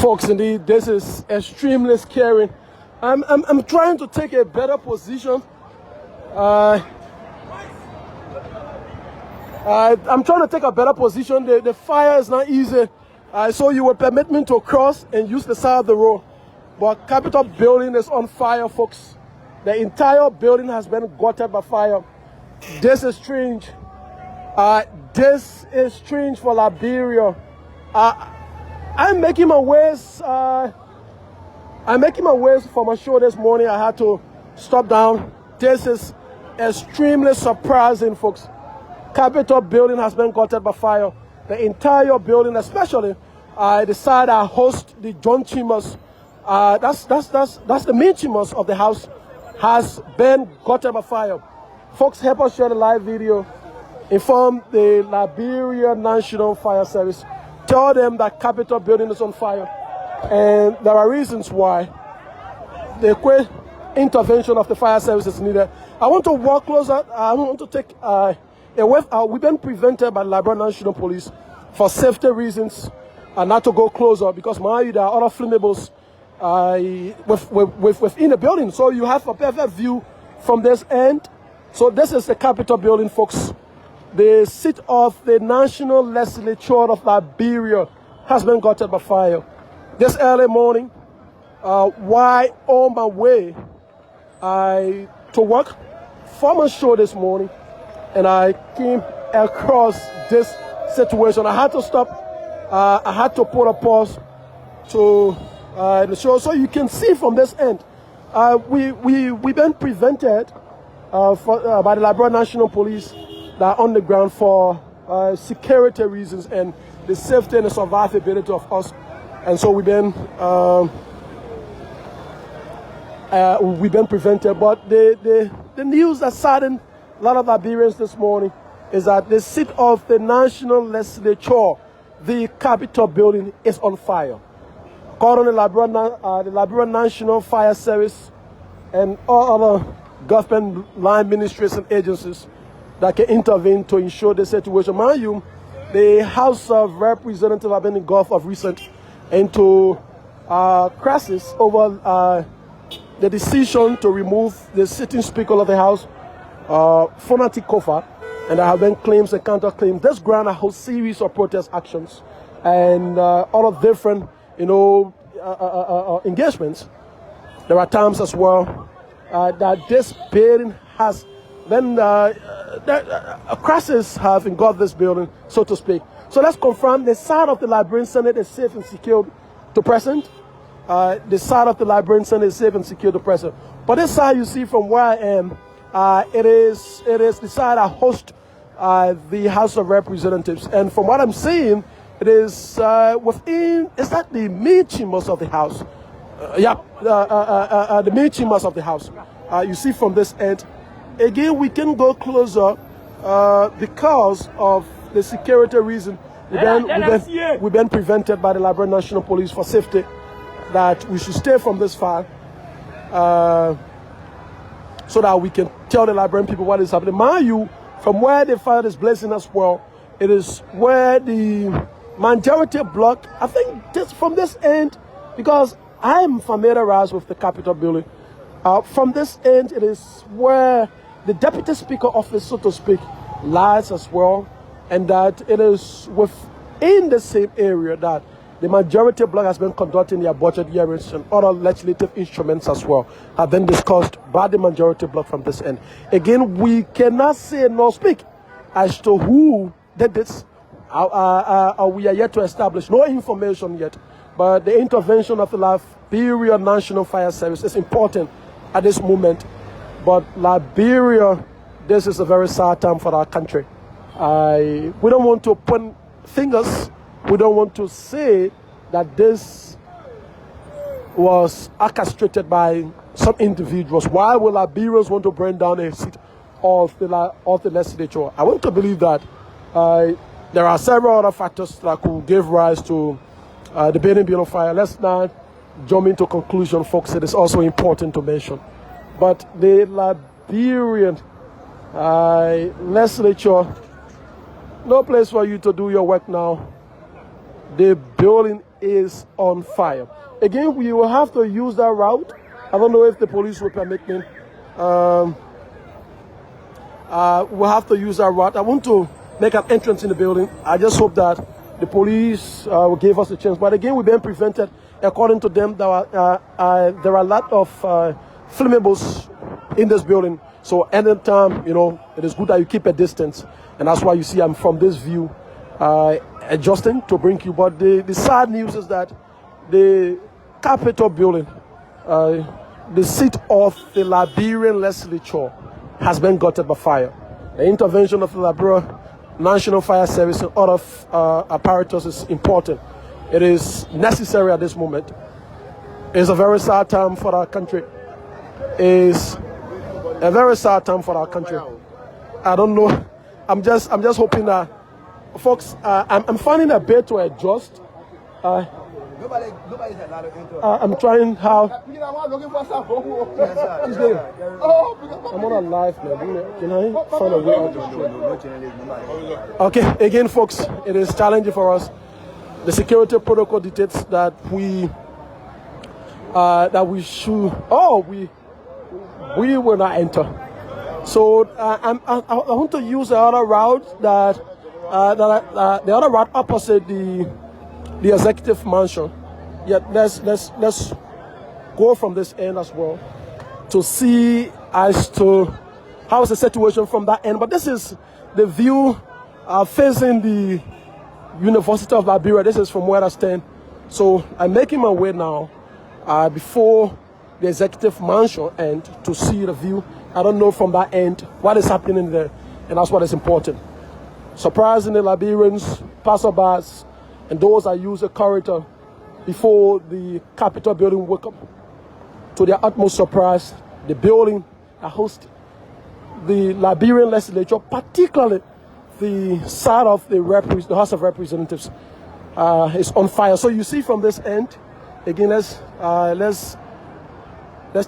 Folks, indeed, this is extremely scary. I'm trying to take a better position. I'm trying to take a better position. The fire is not easy. So you will permit me to cross and use the side of the road. But Capitol building is on fire, folks. The entire building has been gutted by fire. This is strange. This is strange for Liberia. I'm making my ways for my show this morning. I had to stop down. This is extremely surprising, folks. Capitol building has been gutted by fire. The entire building, especially the side that hosts the John chambers, that's the main chambers of the house, has been gutted by fire. Folks, help us share the live video. Inform the Liberia National Fire Service. Tell them that Capitol building is on fire, and there are reasons why the quick intervention of the fire service is needed. I want to walk closer. I want to take we've been prevented by the Liberia National Police for safety reasons not to go closer, because mind you, there are other flammables within the building. So you have a perfect view from this end. So this is the Capitol building, folks. The seat of the National Legislature of Liberia has been gutted by fire. This early morning, while on my way to work for my show this morning, and I came across this situation. I had to stop. I had to put a pause to the show, so you can see from this end. We've been prevented by the Liberia National Police that are on the ground for security reasons and the safety and the survivability of us. And so we've been prevented. But the news that saddened a lot of Liberians this morning is that the seat of the National Legislature, the Capitol building, is on fire. According to the Liberia National Fire Service and all other government line ministries and agencies that can intervene to ensure the situation. Mind you, the House of Representatives have been engulfed of recent into crisis over the decision to remove the sitting Speaker of the House, Fonati Kofa, and there have been claims and counterclaims. This ground a whole series of protest actions and all of different, engagements. There are times as well that this building has then a crisis have engulfed this building, so to speak. So let's confirm the side of the Liberian Senate is safe and secured to present. The side of the Liberian Senate is safe and secure to present. But this side you see from where I am, it is the side that hosts the House of Representatives. And from what I'm seeing, it is it's not the main chambers of the House. The main chambers of the House. You see from this end. Again, we can go closer because of the security reason. We've been prevented by the Liberia National Police for safety, that we should stay from this fire so that we can tell the Liberian people what is happening. Mind you, from where the fire is blazing as well, it is where the majority block, I think just from this end, because I am familiarized with the Capitol building, from this end it is where the Deputy Speaker office, so to speak, lies as well, and that it is within the same area that the majority bloc has been conducting their budget hearings, and other legislative instruments as well have been discussed by the majority bloc from this end. Again, we cannot say nor speak as to who did this. We are yet to establish no information yet, but the intervention of the Liberia National Fire Service is important at this moment. But Liberia, this is a very sad time for our country. We don't want to point fingers. We don't want to say that this was orchestrated by some individuals. Why will Liberians want to burn down a seat of the legislature? I want to believe that there are several other factors that could give rise to the building being on fire. Let's not jump into conclusion, folks. It is also important to mention. But the Liberian legislature, no place for you to do your work now. the building is on fire. Again, we will have to use that route. I don't know if the police will permit me. We'll have to use that route. I want to make an entrance in the building. I just hope that the police will give us a chance. But again, we've been prevented. According to them, there are a lot of flammables in this building. So anytime, it is good that you keep a distance. And that's why you see I'm from this view, adjusting to bring you. But the sad news is that the Capitol building, the seat of the Liberian legislature, has been gutted by fire. The intervention of the Liberia National Fire Service and other apparatus is important. It is necessary at this moment. It's a very sad time for our country. It's a very sad time for our country. I don't know. I'm just hoping that, folks. I'm finding a bit to adjust. Nobody's allowed to enter. I'm trying how. I'm on a live, man. Can I find a way out of this? Okay, again, folks, it is challenging for us. The security protocol dictates that we should. We will not enter. So I want to use the other route the other route opposite the executive mansion. Yet let's go from this end as well to see as to how is the situation from that end. But this is the view facing the University of Liberia. This is from where I stand. So I'm making my way now before the executive mansion end to see the view. I don't know from that end what is happening there, and that's what is important. Surprisingly, Liberians, passerbys, and those that use the corridor before the Capitol building woke up, to their utmost surprise, the building that hosts the Liberian legislature, particularly the side of the House of Representatives, is on fire. So you see from this end, again, let's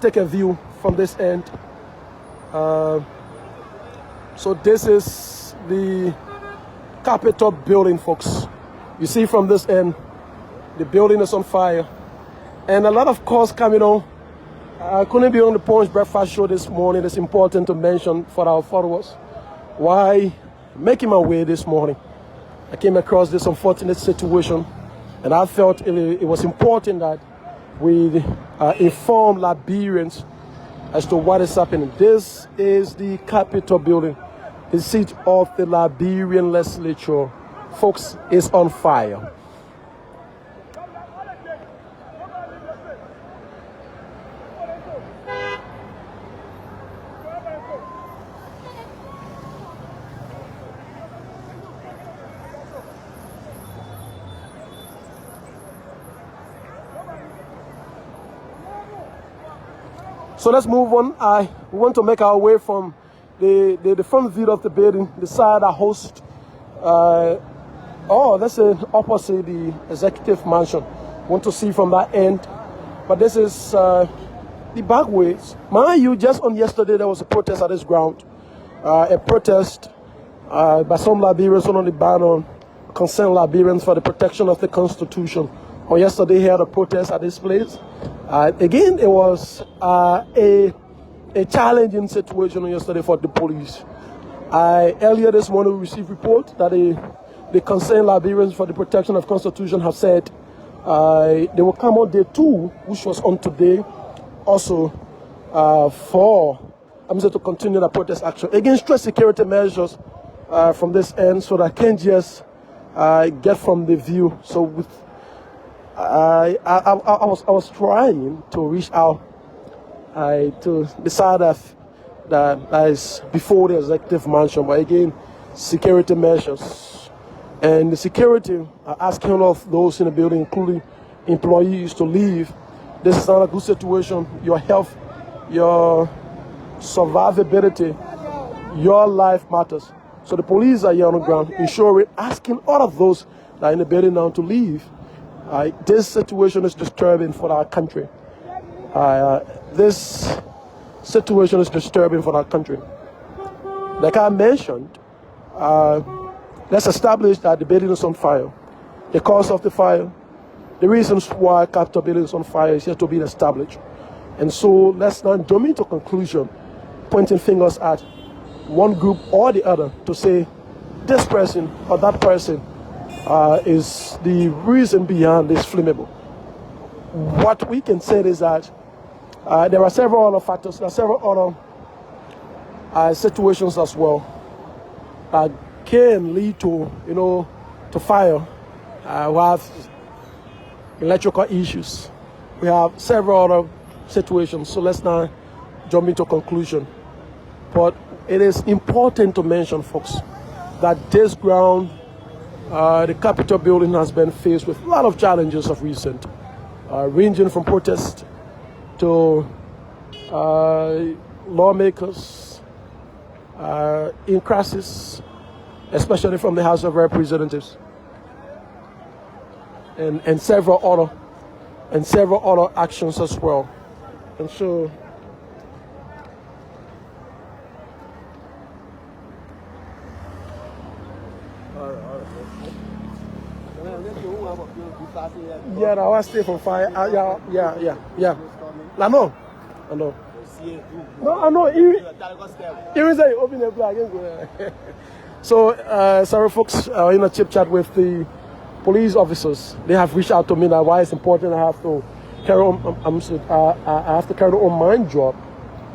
take a view from this end. So this is the Capitol building, folks. You see from this end, the building is on fire. And a lot of calls coming on. I couldn't be on the Punch Breakfast Show this morning. It's important to mention for our followers why making my way this morning, I came across this unfortunate situation, and I felt it was important that we inform Liberians as to what is happening. This is the Capitol building, the seat of the Liberian legislature. Folks, is on fire. So let's move on. We want to make our way from the front view of the building, the side that hosts, let's say opposite the executive mansion. Want to see from that end. But this is the back ways. Mind you, just on yesterday there was a protest at this ground. A protest by some Liberians on the ban on concerned Liberians for the protection of the Constitution. On yesterday, he had a protest at this place. Again, it was a challenging situation yesterday for the police. Earlier this morning, we received report that the concerned Liberians for the protection of the Constitution have said they will come on day 2, which was on today, also to continue the protest action against stress security measures from this end, so that I can't just get from the view. So with I was trying to reach out to the side that is before the executive mansion, but again, security measures. And the security are asking all of those in the building, including employees, to leave. This is not a good situation. Your health, your survivability, your life matters. So the police are here on the ground, ensuring, asking all of those that are in the building now to leave. This situation is disturbing for our country. This situation is disturbing for our country. Like I mentioned, let's establish that the building is on fire. the cause of the fire, the reasons why Capitol building is on fire is yet to be established. And so let's not jump into conclusion, pointing fingers at one group or the other to say this person or that person is the reason behind this flammable. What we can say is that there are several other factors, there are several other situations as well that can lead to, to fire. We have electrical issues. We have several other situations. So let's not jump into conclusion. But it is important to mention, folks, that this ground, the Capitol building, has been faced with a lot of challenges of recent, ranging from protests to lawmakers in crisis, especially from the House of Representatives, and several other actions as well. And so yeah, I was stay from fire. Yeah. I know. No, I know. Even say open the flag. So, sorry, folks. In a chip chat with the police officers, they have reached out to me that why it's important I have to carry on. I have to carry on my job,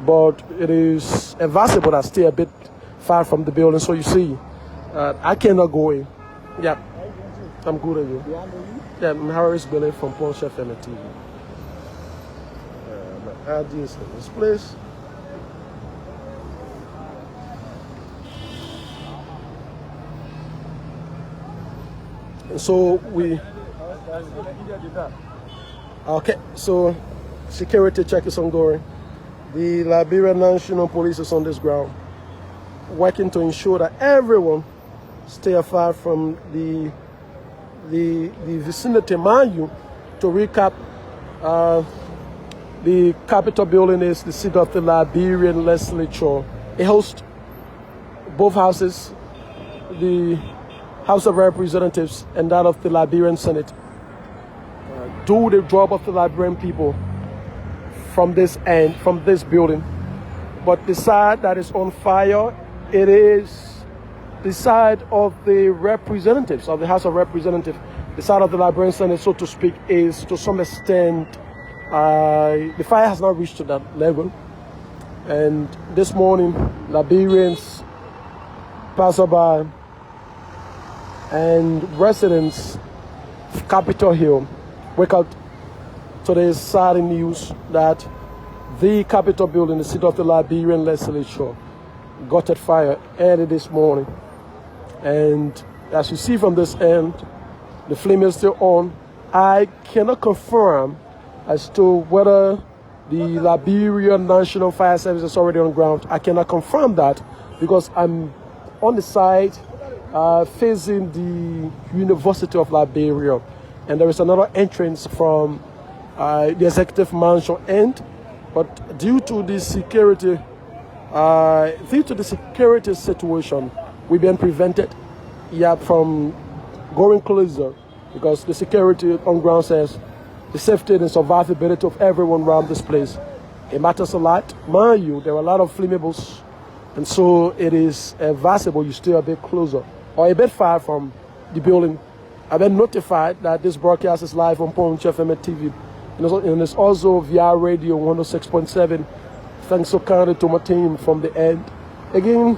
but it is advisable that I stay a bit far from the building. So you see, I cannot go in. Yeah, I'm good at you. Yeah, I'm Harris Billy from Punch FM TV. My ID is in this place. And so okay, so security check is ongoing. The Liberian National Police is on this ground, working to ensure that everyone stay afar from the vicinity. Mind you, to recap, the Capitol building is the seat of the Liberian legislature. It hosts both houses, the House of Representatives and that of the Liberian Senate. Do the job of the Liberian people from this end, from this building. But the side that is on fire, it is the side of the representatives, of the House of Representatives. The side of the Liberian Senate, so to speak, is to some extent, the fire has not reached to that level. And this morning, Liberians, passerby, and residents of Capitol Hill wake up to the sad news that the Capitol building, the seat of the Liberian legislature, got at fire early this morning. And as you see from this end, the flame is still on. I cannot confirm as to whether the Liberian National Fire Service is already on ground. I cannot confirm that because I'm on the side facing the University of Liberia, and there is another entrance from the executive mansion end. But due to the security situation, we've been prevented from going closer because the security on ground says the safety and survivability of everyone around this place, it matters a lot. Mind you, there are a lot of flammables, and so it is advisable you stay a bit closer or a bit far from the building. I've been notified that this broadcast is live on Punch FM TV, and it's also via radio 106.7. Thanks so kindly to my team from the end. Again,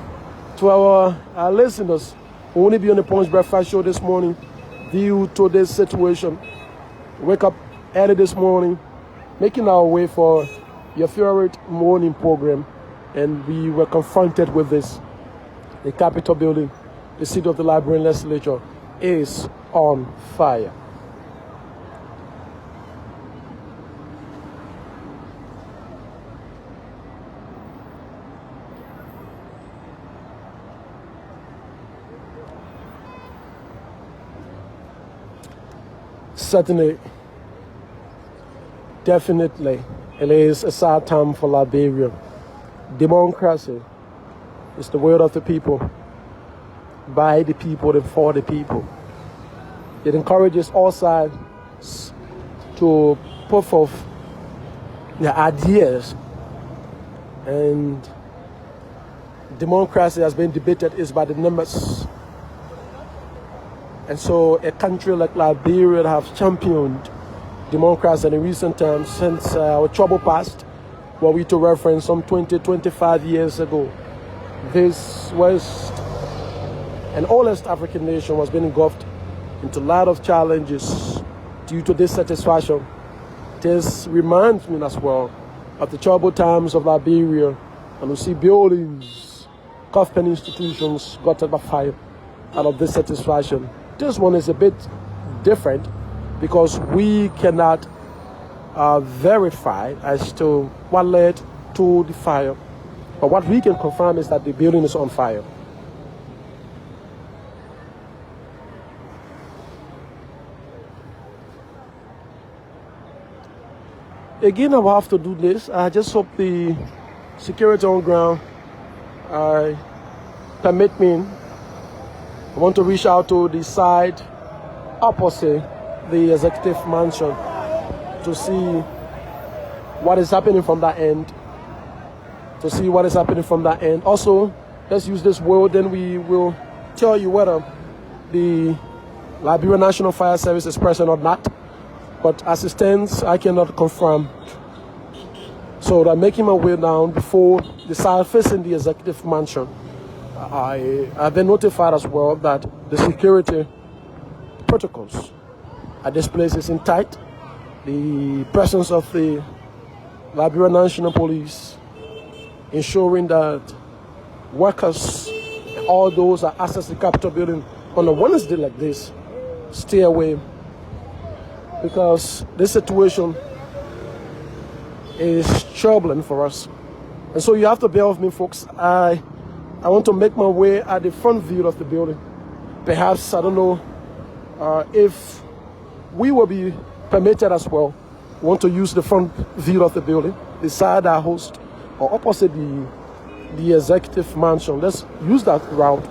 to our listeners who only be on the Punch Breakfast Show this morning, due to this situation, wake up early this morning, making our way for your favorite morning program, and we were confronted with this. The Capitol building, the seat of the Liberian legislature, is on fire. Certainly, definitely, it is a sad time for Liberia. Democracy is the word of the people, by the people and for the people. It encourages all sides to put forth their ideas, and democracy has been debated is by the numbers. And so a country like Liberia have championed democracy in recent times since our trouble past, what we to reference some 20-25 years ago. This West and oldest African nation was being engulfed into a lot of challenges due to dissatisfaction. This reminds me as well of the troubled times of Liberia, and we see buildings, government institutions gutted by fire out of dissatisfaction. This one is a bit different because we cannot verify as to what led to the fire, but what we can confirm is that the building is on fire. Again, I will have to do this. I just hope the security on ground permit me. I want to reach out to the side opposite the executive mansion to see what is happening from that end. Also, let's use this word, then we will tell you whether the Liberia National Fire Service is present or not. But as it stands, I cannot confirm. So I'm making my way down before the side facing the executive mansion. I've been notified as well that the security protocols at this place is intact. The presence of the Liberia National Police ensuring that workers, all those that access the Capitol building on a Wednesday like this, stay away, because this situation is troubling for us. And so you have to bear with me, folks. I want to make my way at the front view of the building. Perhaps, I don't know if we will be permitted as well. We want to use the front view of the building, the side I host, or opposite the executive mansion. Let's use that route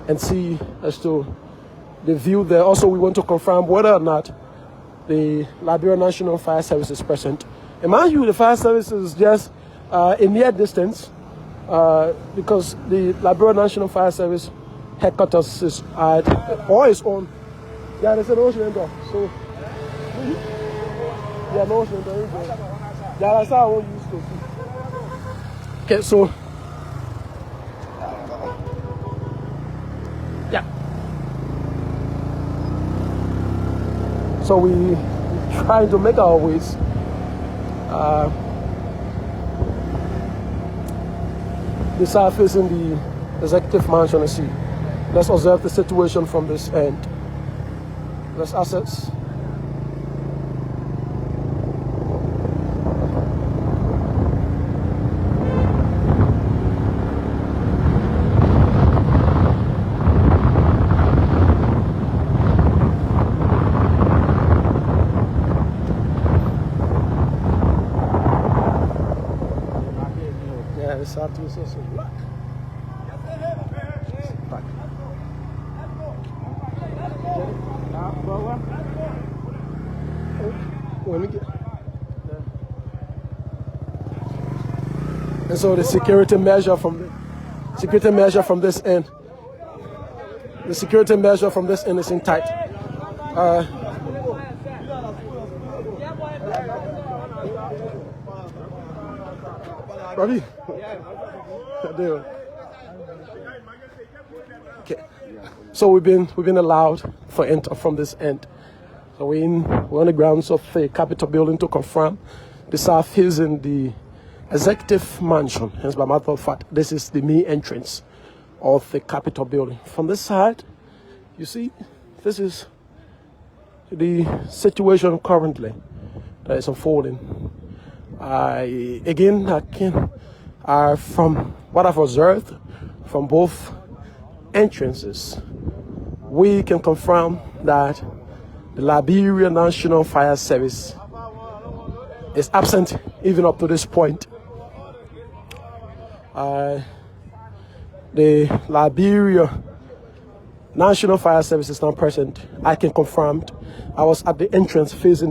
and see as to the view there. Also, we want to confirm whether or not the Liberia National Fire Service is present. And mind you, the fire service is just a near distance because the Liberia National Fire Service headquarters is at or is on. Yeah, there's an ocean door. So yeah, no ocean door. Yeah, that's how I want use to. Okay, so yeah. So we trying to make our ways. The side facing the executive mansion and see. Let's observe the situation from this end. Let's access. And so the security measure from this end. The security measure from this end is intact. Robbie. Okay. So we've been allowed for enter from this end. So we're on the grounds of the Capitol building to confirm the south is in the executive mansion. Hence, by matter of fact, this is the main entrance of the Capitol building. From this side, you see, this is the situation currently that is unfolding. From what I've observed from both entrances, we can confirm that the Liberia National Fire Service is absent even up to this point. The Liberia National Fire Service is now present. I can confirm. I was at the entrance facing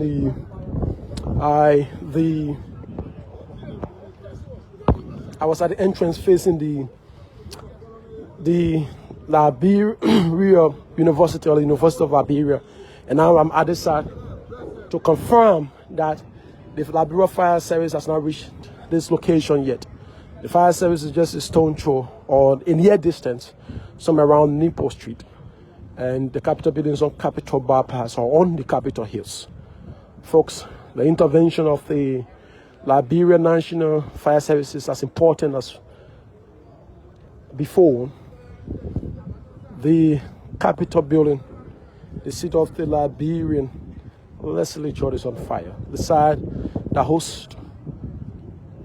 the Liberia University, or the University of Liberia, and now I'm at this side to confirm that the Liberia Fire Service has not reached this location yet. The fire service is just a stone throw or in near distance, somewhere around Nipo Street, and the Capitol buildings on Capitol Bypass or on the Capitol Hills. Folks, the intervention of the Liberia National Fire Service is as important as before. The Capitol building, the seat of the Liberian legislature, is on fire. The side that hosts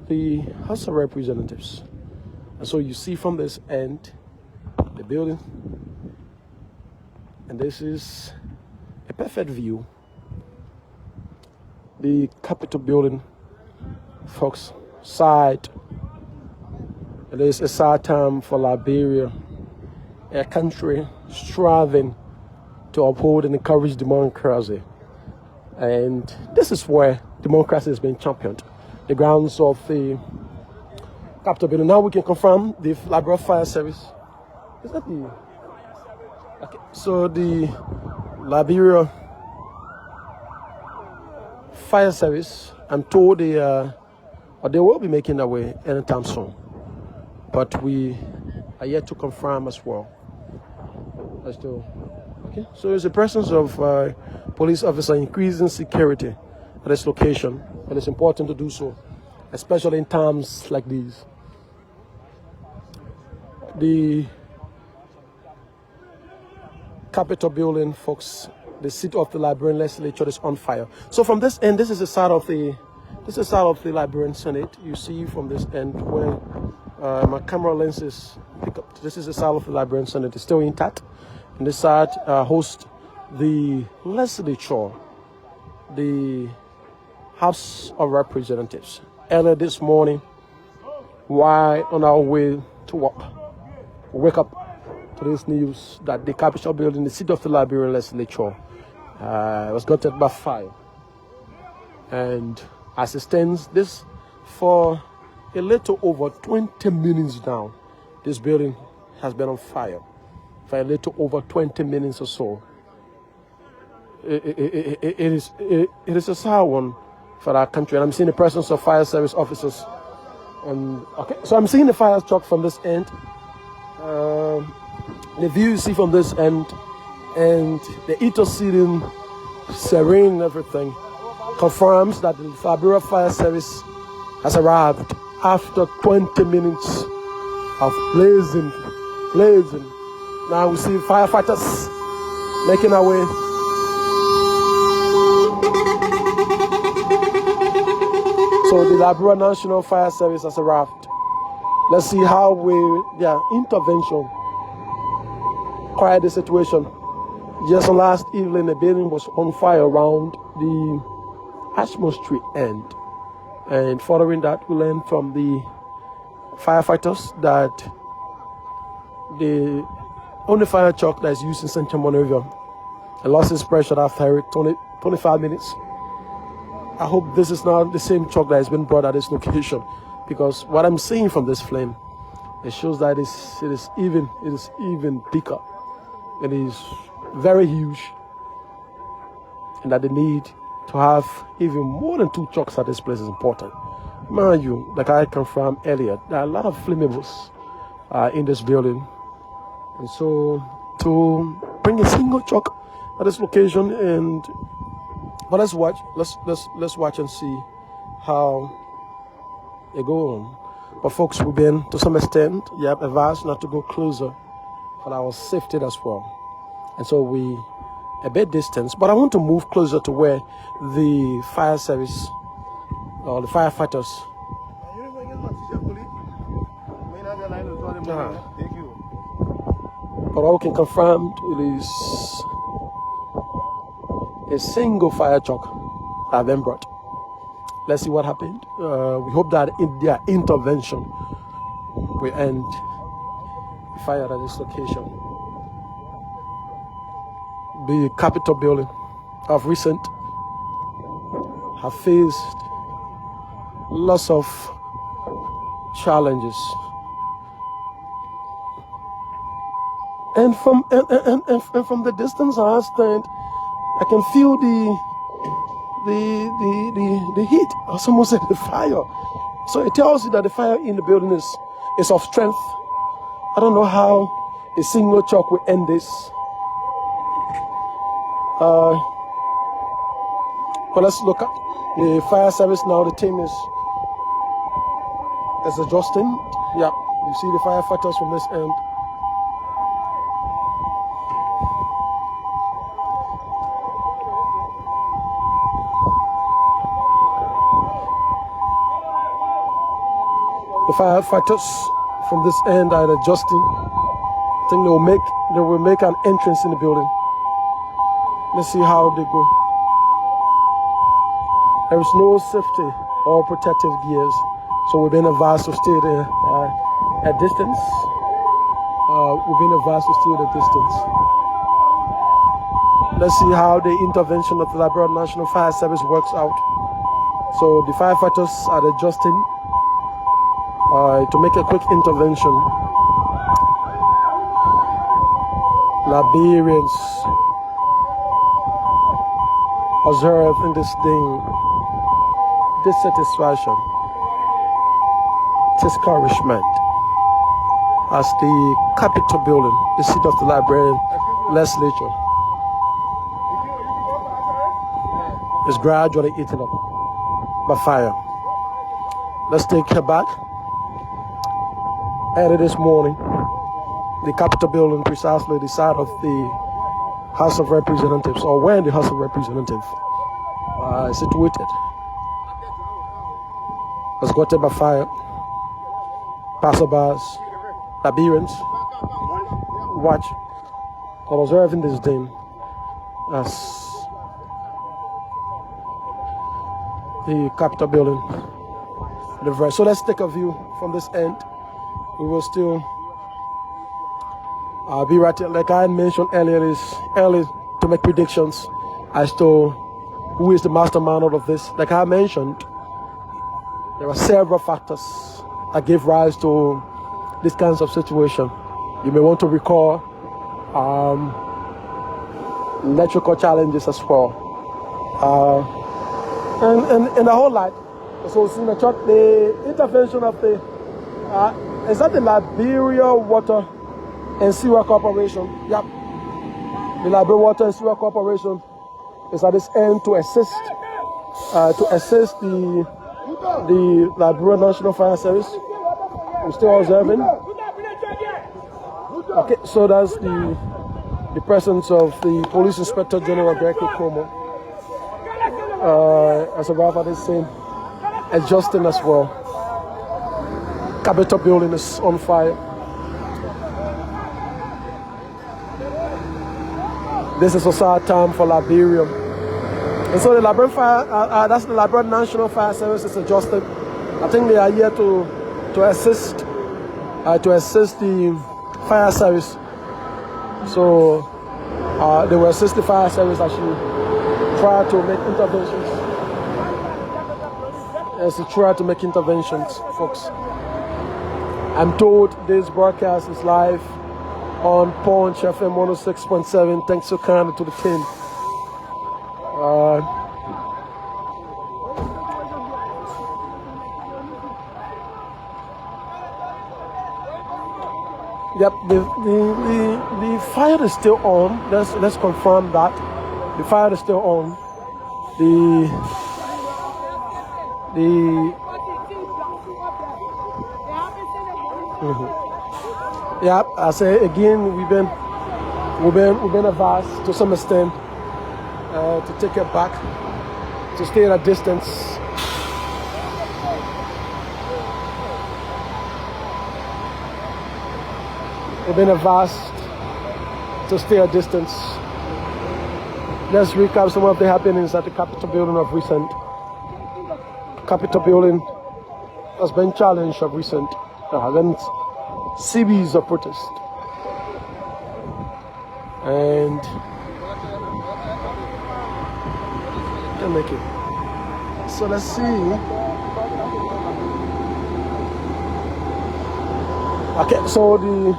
the House of Representatives. And so you see from this end the building, and this is a perfect view. The Capitol building, folks, side. It is a sad time for Liberia, a country striving to uphold and encourage democracy. And this is where democracy has been championed. The grounds of the Capitol building. Now we can confirm the Liberia Fire Service. Is that the... Okay. So the Liberia Fire Service, I'm told they will be making their way anytime soon. But we are yet to confirm as well. Okay. So there's the presence of police officer increasing security at this location. It is important to do so, especially in times like these. The Capitol building, folks, the seat of the Liberian legislature is on fire. So from this end, this is the side of the Liberian Senate. You see from this end where my camera lenses pick up. This is the side of the Liberian Senate. It's still intact. And this side hosts the legislature, the House of Representatives. Earlier this morning, while on our way to work, we wake up to this news that the Capitol building, the seat of the Liberian legislature, was gutted by fire. And as it stands, this for a little over 20 minutes now, this building has been on fire for a little over 20 minutes or so. It is a sad one for our country, and I'm seeing the presence of fire service officers. And okay, so I'm seeing the fire truck from this end. The view you see from this end, and the interceding, serene, everything confirms that the Liberia Fire Service has arrived after 20 minutes of blazing. Now we see firefighters making our way. So the Liberia National Fire Service has arrived. Let's see how their intervention quiet the situation. Just last evening, the building was on fire around the Ashmore Street end. And following that, we learned from the firefighters that the only fire truck that is used in Central Monrovia lost its pressure after 25 minutes. I hope this is not the same truck that has been brought at this location, because what I'm seeing from this flame, it shows that it is even bigger. It is very huge, and that the need to have even more than 2 trucks at this place is important. Mind you, like I confirmed earlier, there are a lot of flammables in this building, and so to bring a single truck at this location, but let's watch and see how it go on. But folks, we've been to some extent advised not to go closer for our safety as well, and so we a bit distance. But I want to move closer to where the fire service or the firefighters. But all can confirm it is a single fire truck that have been brought. Let's see what happened. We hope that in their intervention will end the fire at this location. The Capitol building of recent have faced lots of challenges, and from the distance I stand, I can feel the heat. I almost said the fire. So it tells you that the fire in the building is of strength. I don't know how a single chalk will end this. But let's look at the fire service now. The team is adjusting. Yeah, you see the firefighters from this end. The firefighters from this end are adjusting. I think they will make an entrance in the building. Let's see how they go. There is no safety or protective gears, so we've been advised to stay there at distance. Let's see how the intervention of the Liberia National Fire Service works out. So the firefighters are adjusting to make a quick intervention. Liberians observe in this thing dissatisfaction, discouragement as the Capitol building, the seat of the Liberian legislature, is gradually eaten up by fire. Let's take her back. Early this morning, the Capitol building, precisely the side of the House of Representatives, or where the House of Representatives is situated, was gotten by fire. Passerbys, Liberians, watch or observing this thing as the Capitol building. So let's take a view from this end. We will still be right here. Like I mentioned earlier, it's early to make predictions as to who is the mastermind of this. Like I mentioned, there are several factors that give rise to this kinds of situation. You may want to recall electrical challenges as well, and the whole lot. So in the intervention of the is that the Liberia Water and Sewer Corporation? Yep. The Liberia Water and Sewer Corporation is at this end to assist the Liberia National Fire Service. We're still observing. Okay, so that's the presence of the Police Inspector General Greg Como as a rather the same adjusting as well. Capitol building is on fire. This is also a time for Liberia. And so the Liberian Fire, that's the Liberian National Fire Service is adjusted. I think they are here to assist the fire service. So they will assist the fire service as you try to make interventions. As you try to make interventions, folks. I'm told this broadcast is live on Punch FM 106.7. Thanks so kindly to the team. Yep, the fire is still on. Let's confirm that. The fire is still on. Yeah, I say again, we've been advised to some extent to take it back, to stay at a distance. We've been advised to stay at distance. Let's recap some of the happenings at the Capitol building of recent. Capitol building has been challenged of recent. Then series of protest, and can make it. So let's see. Okay, so the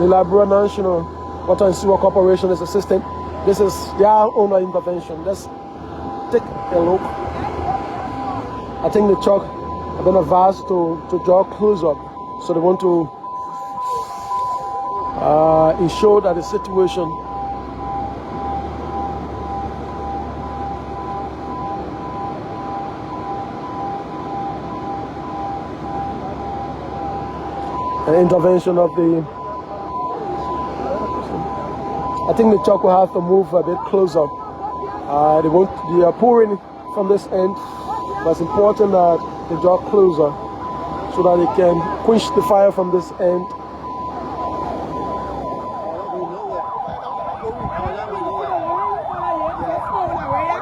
Liberia National Water and Sewer Corporation is assisting. This is their owner intervention. Let's take a look. I think the truck have been advised to draw closer, so they want to ensure that the situation an intervention of the. I think the truck will have to move a bit closer. They are pouring from this end, but it's important that they draw closer so that they can quench the fire from this end.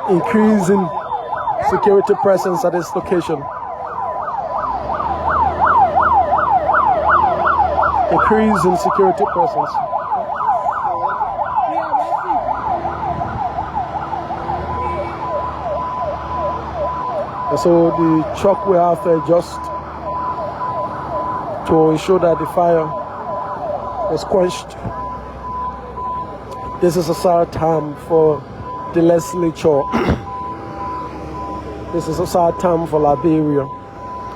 Increasing security presence at this location. Increase in security presence. And so the truck will have to adjust to ensure that the fire is quenched. This is a sad time for the legislature. This is a sad time for Liberia.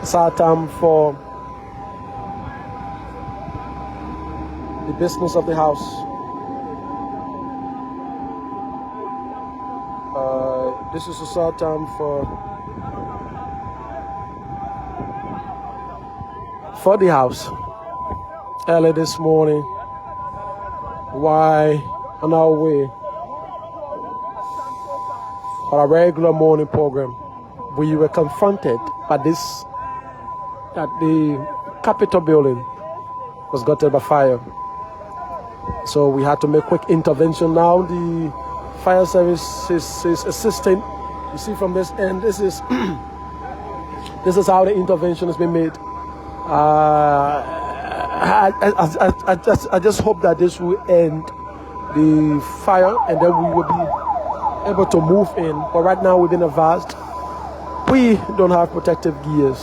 A sad time for the business of the house. This is a sad time for the house. Early this morning, while on our way on a regular morning program, we were confronted by this, that the Capitol building was gutted by fire. So we had to make quick intervention. Now the fire service is assisting. You see from this end, this is this is how the intervention has been made. I just hope that this will end the fire and then we will be able to move in. But right now we've been advised we don't have protective gears.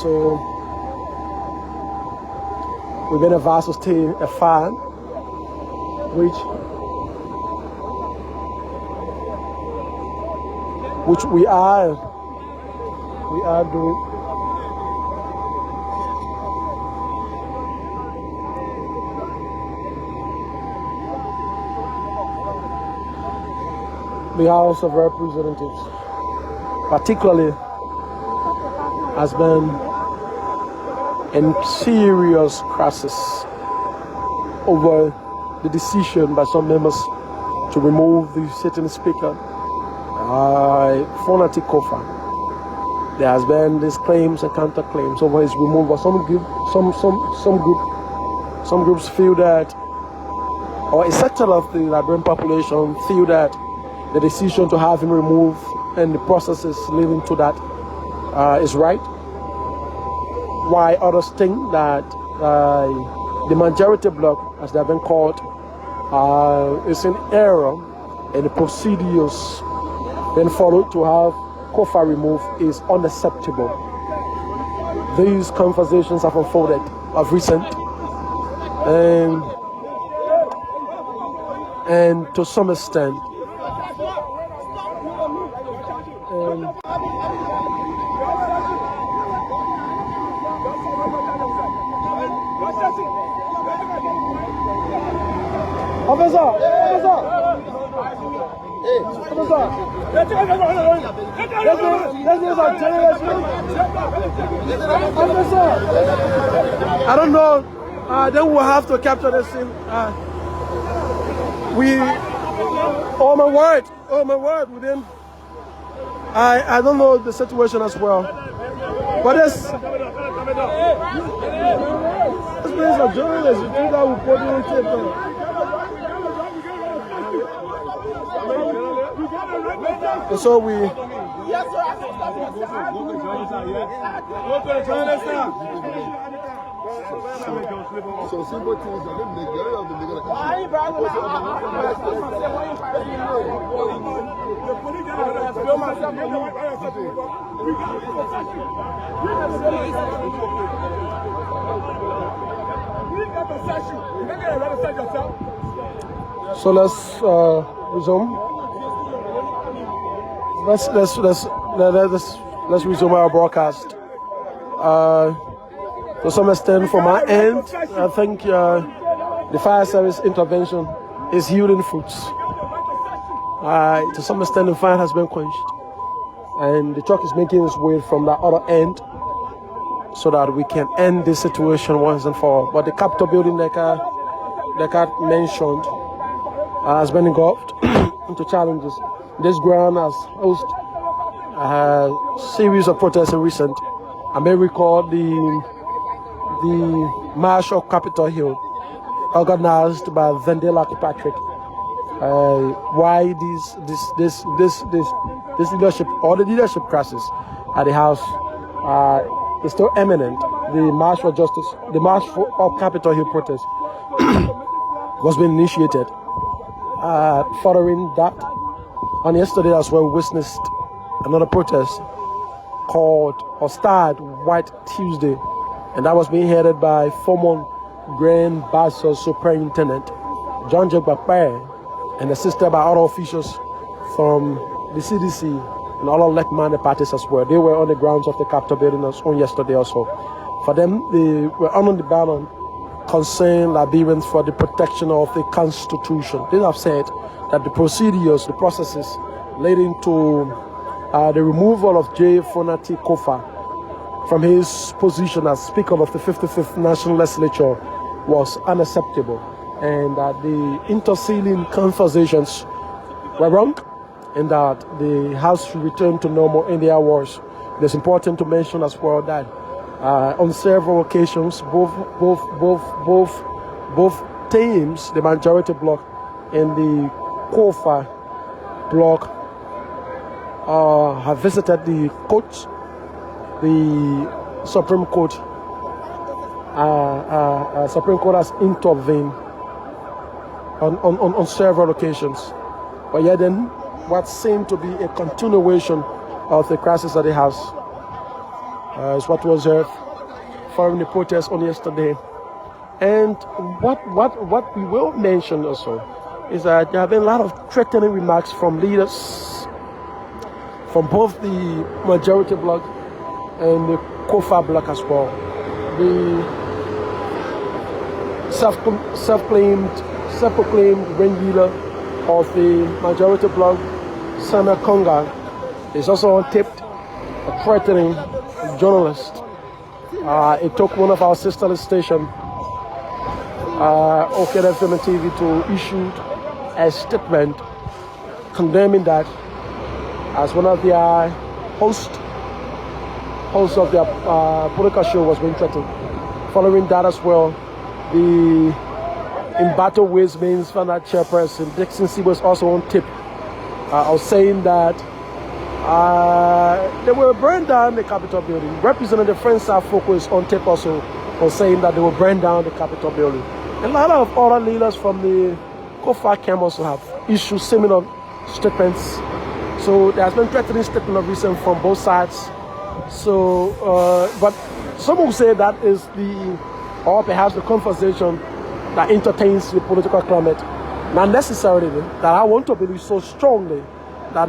So we've been advised to stay afar, which we are doing. The House of Representatives, particularly, has been in serious crisis over the decision by some members to remove the sitting speaker, Fonati Kofa. There has been these claims and counterclaims over his removal. Some groups feel that, or a sector of the Liberian population feel that the decision to have him removed and the processes leading to that is right. Why others think that the majority bloc, as they have been called, is in error and the procedures being followed to have Kofa removed is unacceptable. These conversations have unfolded of recent, and to some extent, I don't know. Then we'll have to capture this scene. Oh my word, we didn't. I don't know the situation as well. But this place of journalists, you think that will put you in tape. And so we. Yes, sir. So simple things that them nigga. So let's resume. Let's resume our broadcast. To some extent, from my end, I think the fire service intervention is yielding fruits. To some extent, the fire has been quenched, and the truck is making its way from the other end, so that we can end this situation once and for all. But the Capitol building, like I mentioned, has been engulfed into challenges. This ground has hosted a series of protests in recent. I may recall the March of Capitol Hill, organized by Vendela Patrick. Why this leadership or the leadership crisis at the House is still imminent. The March for Justice, the March of Capitol Hill protest was being initiated. Following that, on yesterday as well, we witnessed another protest called or starred White Tuesday, and that was being headed by former Grand Basel Superintendent John Jagbape and assisted by other officials from the CDC and other like-minded parties as well. They were on the grounds of the Capitol building on yesterday also. For them, they were on the banner concerned Liberians for the protection of the Constitution. They have said that the procedures, the processes leading to the removal of J. Fonati Kofa from his position as Speaker of the 55th National Legislature was unacceptable, and that the interceding conversations were wrong, and that the House should return to normal in the hours. It's important to mention as well that on several occasions, both teams, the majority bloc and the Kofa bloc, have visited the court, the Supreme Court. Supreme Court has intervened on several occasions. But yet then, what seemed to be a continuation of the crisis at the House is what was heard following the protest on yesterday. And what we will mention also is that there have been a lot of threatening remarks from leaders from both the majority bloc and the Kofa bloc as well. The self-proclaimed reign leader of the majority bloc, Sana Konga, is also on tape threatening journalists. It took one of our sister stations, OKFM TV, to issue a statement condemning that as one of their hosts of their political show was being threatened. Following that as well, the In Battle Ways Means Founder Chairperson Dixon C was also on tip. I was saying that they will burn down the Capitol building. Representative Francis focused on tape also on saying that they will burn down the Capitol building. A lot of other leaders from the Kofa camp also have issued similar statements. So there has been threatening statement of recent from both sides. So, but some will say that is or perhaps the conversation that entertains the political climate. Not necessarily that I want to believe so strongly that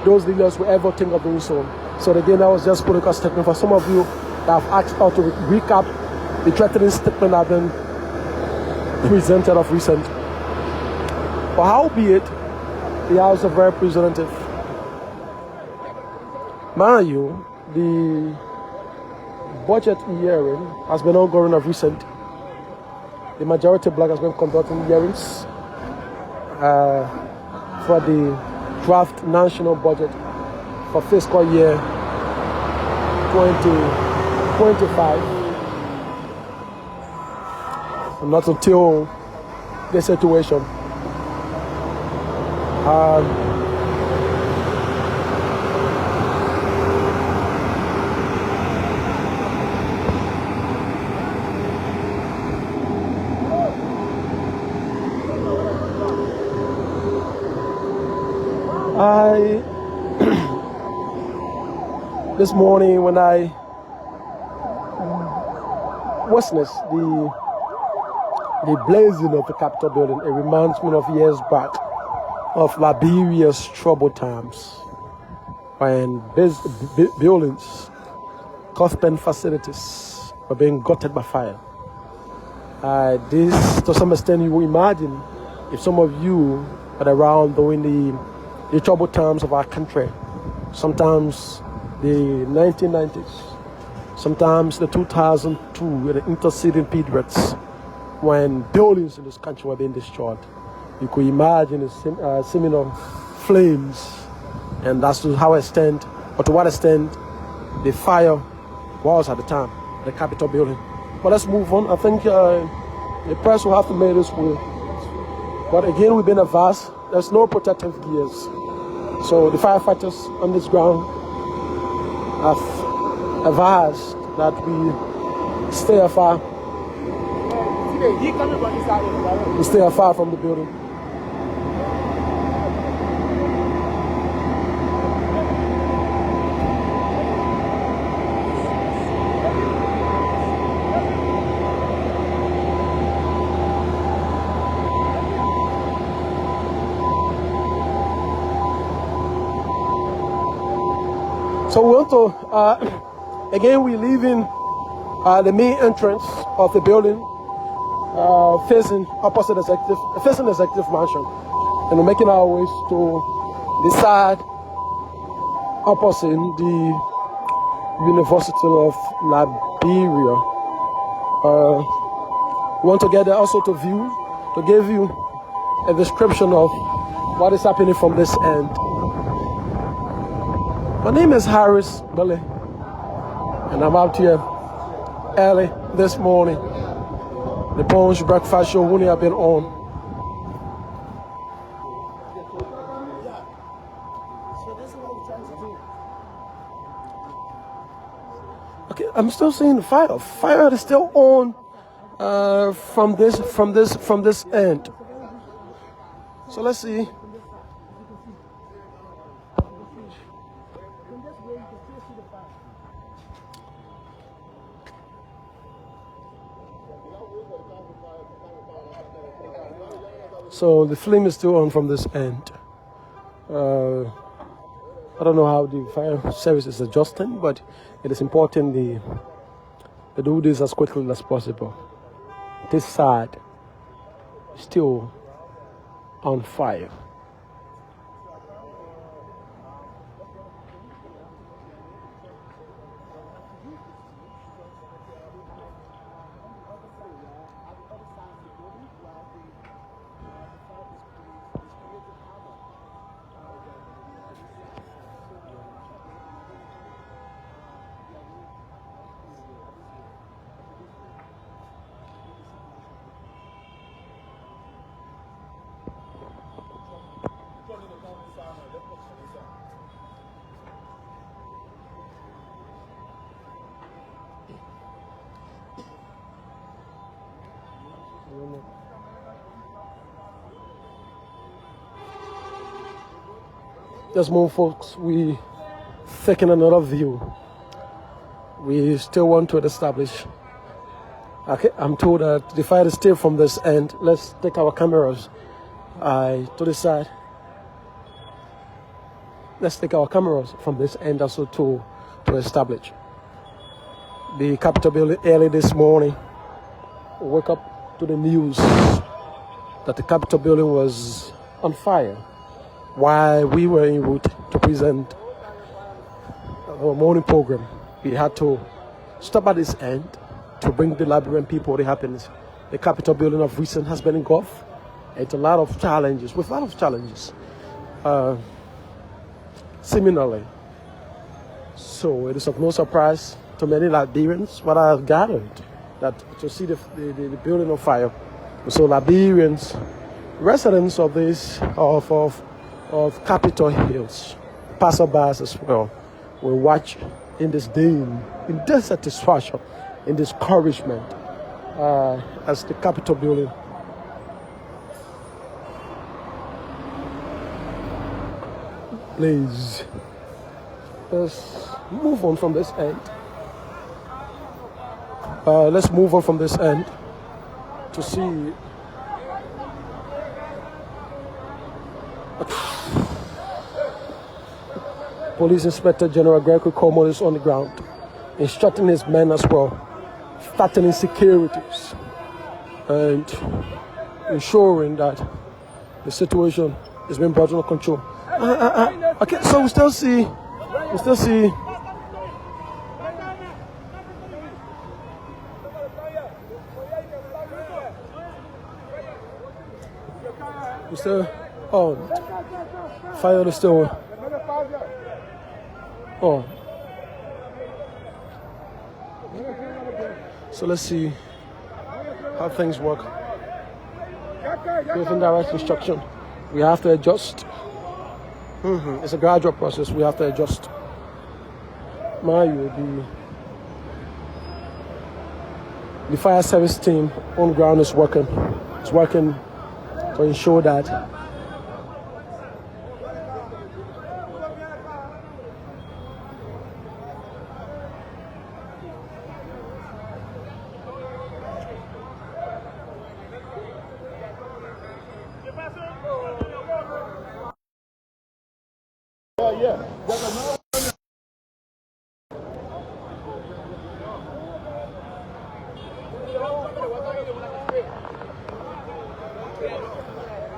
those leaders will ever think of doing so. So again, that was just political statement for some of you that have asked how to recap the threatening statement that have been presented of recent. But howbeit, the House of Representatives, mind you, the budget hearing has been ongoing of recent. The majority bloc has been conducting hearings for the draft national budget for fiscal year 2025. And not until the situation This morning when I witnessed the blazing of the Capitol building, it reminds me of years back of Liberia's troubled times when buildings, government facilities were being gutted by fire. This, to some extent, you will imagine if some of you are around during the troubled times of our country, sometimes the 1990s, sometimes the 2002, the interceding periods when buildings in this country were being destroyed. You could imagine a similar flames, and that's to how extent, or to what extent, the fire was at the time, the Capitol building. But let's move on. I think the press will have to make this way. But again, we've been advised there's no protective gears. So the firefighters on this ground have advised that we stay afar. We stay afar from the building. So we want to, again, we're leaving the main entrance of the building, facing executive mansion, and we're making our ways to the side opposite the University of Liberia. We want to get there also to give you a description of what is happening from this end. My name is Harris Billy, and I'm out here early this morning. The Punch Breakfast Show, when I've been on. So this is what we're trying to do. Okay, I'm still seeing the fire. Fire is still on from this end. So let's see. So the flame is still on from this end. I don't know how the fire service is adjusting, but it is important they do this as quickly as possible. This side is still on fire. Just move, folks. We taking another view. We still want to establish. Okay, I'm told that the fire is still from this end. Let's take our cameras to the side. Let's take our cameras from this end also to establish. The Capitol building early this morning. We woke up to the news that the Capitol building was on fire while we were en route to present our morning program. We had to stop at this end to bring the Liberian people the happiness. The Capitol building of recent has been engulfed. It's a lot of challenges, seemingly. So it is of no surprise to many Liberians what I have gathered that to see the building on fire. So Liberians, residents of this of Capitol Hills, passerbys as well, will watch in disdain, in dissatisfaction, in discouragement as the Capitol building Ablaze. Let's move on from this end. Let's move on from this end to see. Police Inspector General Gregory Como is on the ground, instructing his men as well, fattening securities and ensuring that the situation is being brought under control. Okay, so we still see fire is still on. So let's see how things work. Given direct instruction, we have to adjust. It's a gradual process. We have to adjust. The fire service team on ground is working. It's working to ensure that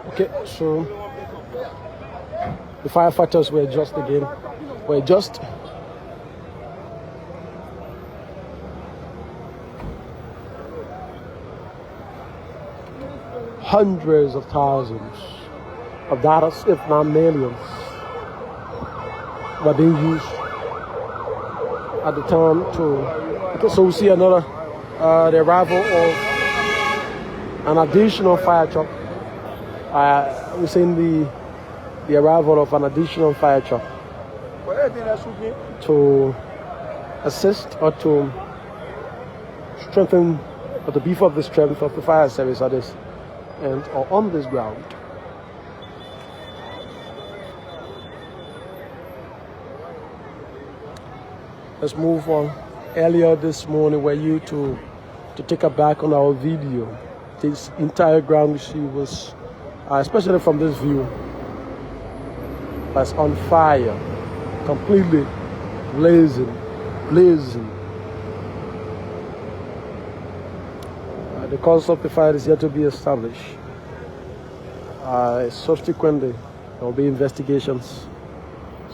okay, so the firefighters will adjust again. We'll adjust. Hundreds of thousands of data, if not millions, were being used at the time to. Okay, so we see another, the arrival of an additional fire truck. We're seeing the arrival of an additional fire truck to assist or to strengthen or to beef up the strength of the fire service at this and or on this ground. Let's move on. Earlier this morning, were you to take a back on our video? This entire ground you see was, especially from this view, was on fire, completely blazing. The cause of the fire is yet to be established. Subsequently, there will be investigations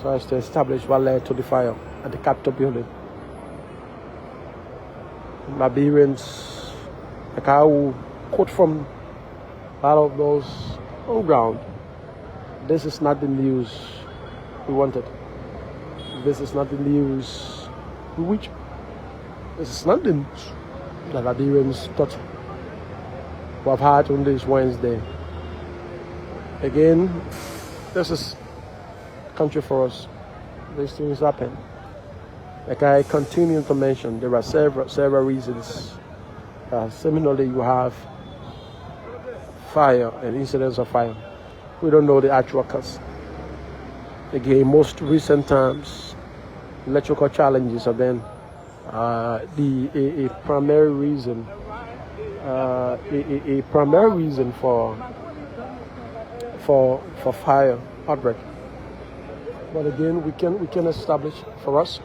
so as to establish what led to the fire at the Capitol building. Liberians, like I will quote from part of those on ground, this is not the news we wanted. This is not the news which this is not the news that Liberians thought we have had on this Wednesday. Again, this is country for us. These things happen. Like I continue to mention, there are several reasons. Similarly, you have fire and incidents of fire. We don't know the actual cause. Again, most recent times, electrical challenges have been a primary reason. A primary reason for fire outbreak. But again, we can establish for us.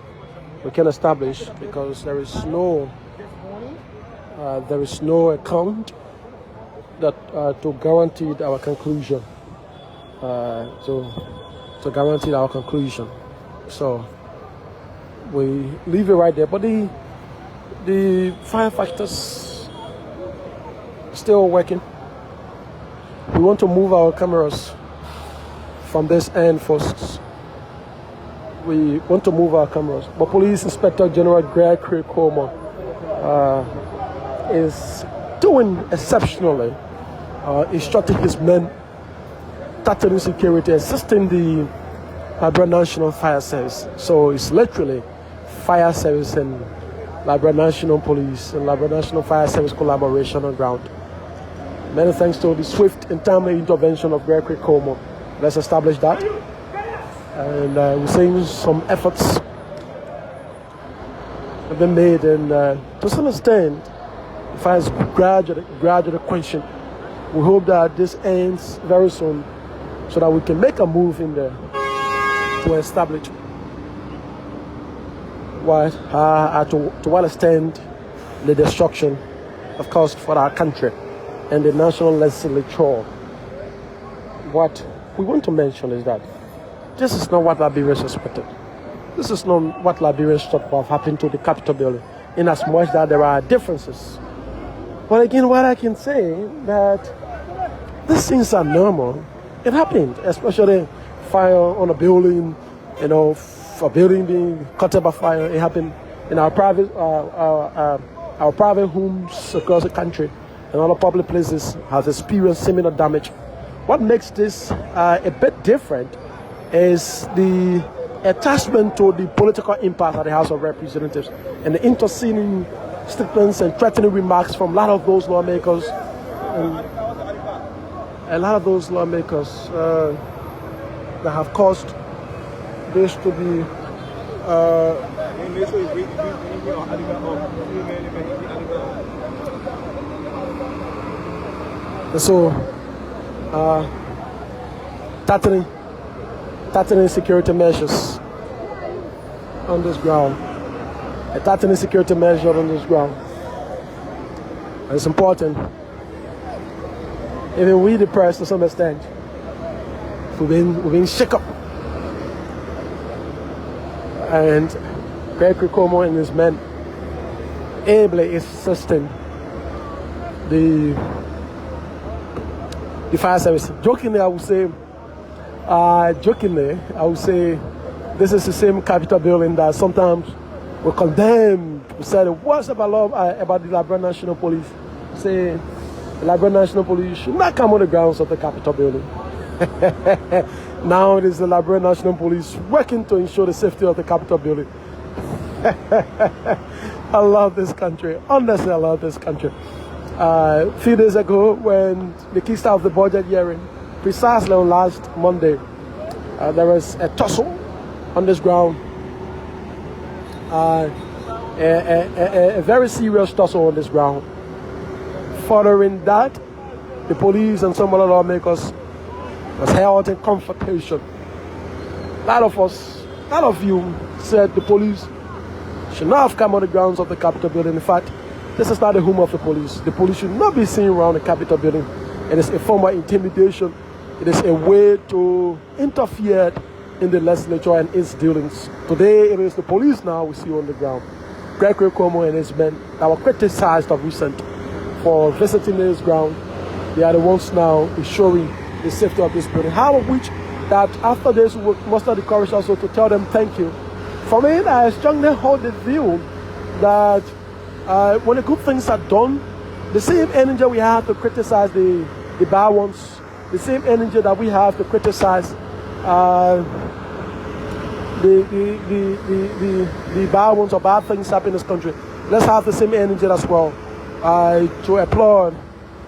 We can establish because there is no account that to guarantee our conclusion. To guarantee our conclusion. So we leave it right there. But the firefighters still working. We want to move our cameras from this end first. We want to move our cameras. But Police Inspector General Gregory Como is doing exceptionally, instructing his men, tattling security, assisting the Liberia National Fire Service. So it's literally fire service and Liberia National Police and Liberia National Fire Service collaboration on ground. Many thanks to the swift and timely intervention of Gregory Como. Let's establish that. And we're seeing some efforts have been made, and to some extent, if I gradual question, we hope that this ends very soon, so that we can make a move in there to establish what, to what extent the destruction, of course, for our country and the national legislature. What we want to mention is that this is not what Liberians expected. This is not what Liberians thought about happening to the Capitol building, in as much that there are differences. But again, what I can say that these things are normal. It happened, especially fire on a building, you know, a building being caught up by fire. It happened in our private homes across the country, and other public places has experienced similar damage. What makes this a bit different is the attachment to the political impasse at the House of Representatives and the interceding statements and threatening remarks from a lot of those lawmakers. That have caused this to be tightening security measures on this ground. A tightening security measure on this ground. And it's important. Even we, the press, to some extent, we've been shook up. And Gregory Como and his men ably assisting the fire service. Jokingly, I would say, this is the same Capitol building that sometimes we condemn. We said the worst about the Liberian National Police. Say the Liberian National Police should not come on the grounds of the Capitol building. Now it is the Liberia National Police working to ensure the safety of the Capitol building. I love this country. Honestly, I love this country. A few days ago, when the key start of the budget hearing, precisely on last Monday, there was a tussle on this ground. A very serious tussle on this ground. Following that, the police and some other lawmakers was held in confrontation. A lot of you said the police should not have come on the grounds of the Capitol building. In fact, this is not the home of the police. The police should not be seen around the Capitol building. It is a form of intimidation. It is a way to interfere in the legislature and its dealings. Today, it is the police now we see on the ground. Gregory Como and his men that were criticized of recent for visiting this ground. They are the ones now ensuring the safety of this building. How of which that after this we must have the courage also to tell them thank you. For me, I strongly hold the view that when the good things are done, the same energy we have to criticize the bad ones, the same energy that we have to criticize the bad ones or bad things happen in this country. Let's have the same energy as well to applaud,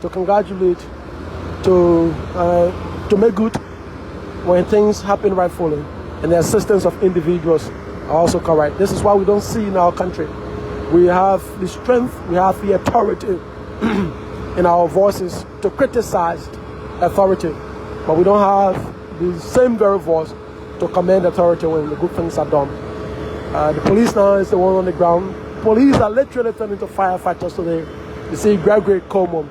to congratulate, to make good when things happen rightfully, and the assistance of individuals are also correct. This is why we don't see in our country. We have the strength, we have the authority in our voices to criticize authority, but we don't have the same very voice to commend authority when the good things are done. The police now is the one on the ground. Police are literally turning into firefighters today. You see Gregory Como,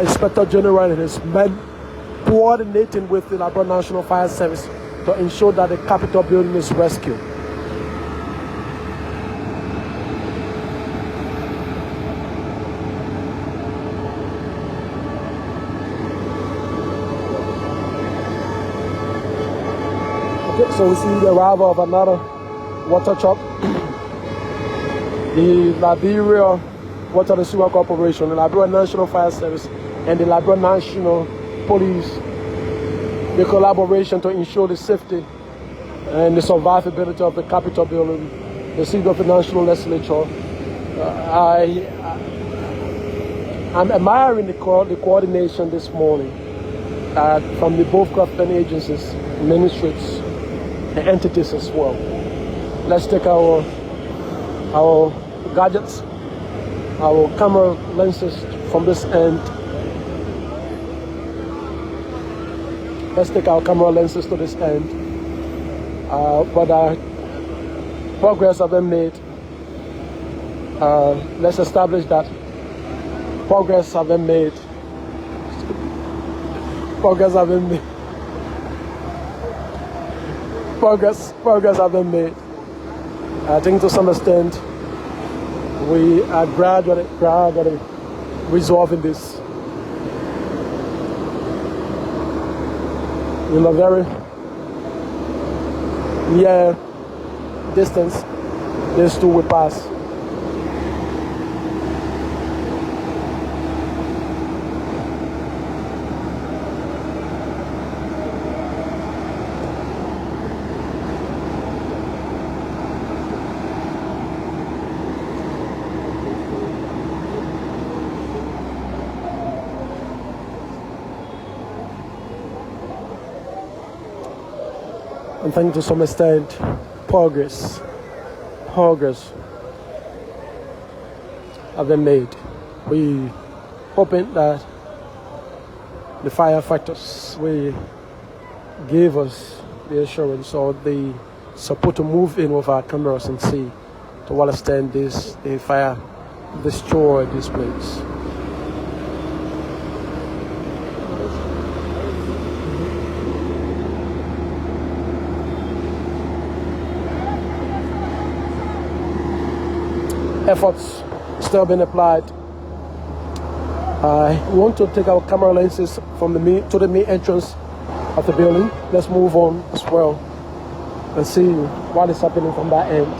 Inspector General and his men coordinating with the Liberia National Fire Service to ensure that the Capitol building is rescued. Okay, so we see the arrival of another water truck. The Liberia Water and Sewer Corporation, the Liberia National Fire Service, and the Liberia National Police, the collaboration to ensure the safety and the survivability of the Capitol building, the seat of the national legislature. I'm admiring the coordination this morning from the both government agencies, ministries, the entities as well. Let's take our gadgets, our camera lenses from this end. Let's take our camera lenses to this end. But progress have been made. Let's establish that progress have been made. Progress have been made. Progress have been made. I think to some extent we are gradually resolving this. In a very near distance, these two will pass. And thank to some extent, progress have been made. We hoping that the firefighters will give us the assurance or the support to move in with our cameras and see to what extent the fire destroyed this place. Efforts still being applied. I want to take our camera lenses from the main entrance of the building. Let's move on as well and see what is happening from that end.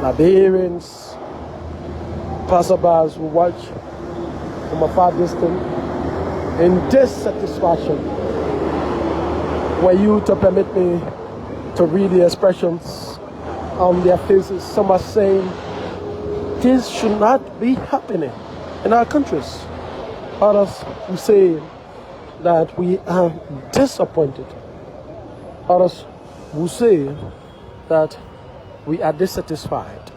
Liberians, passerbys will watch from a far distance in dissatisfaction. Were you to permit me to read the expressions on their faces, some are saying, this should not be happening in our countries. Others will say that we are disappointed. Others will say that we are dissatisfied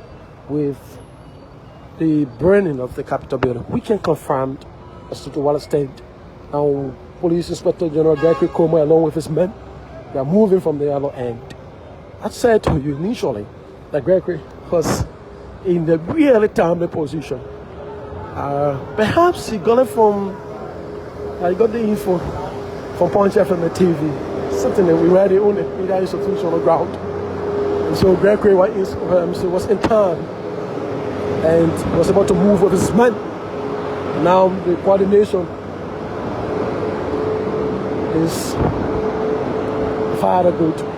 with the burning of the Capitol building. We can confirm as to what extent our Police Inspector General Gregory Como, along with his men, they are moving from the other end. I said to you initially that Gregory was in the really timely position. Perhaps he got it from, I got the info from Punch FM and TV. Something that we were the only media institution on the ground. And so Gregory was in time and was able to move with his men. Now the coordination is far good.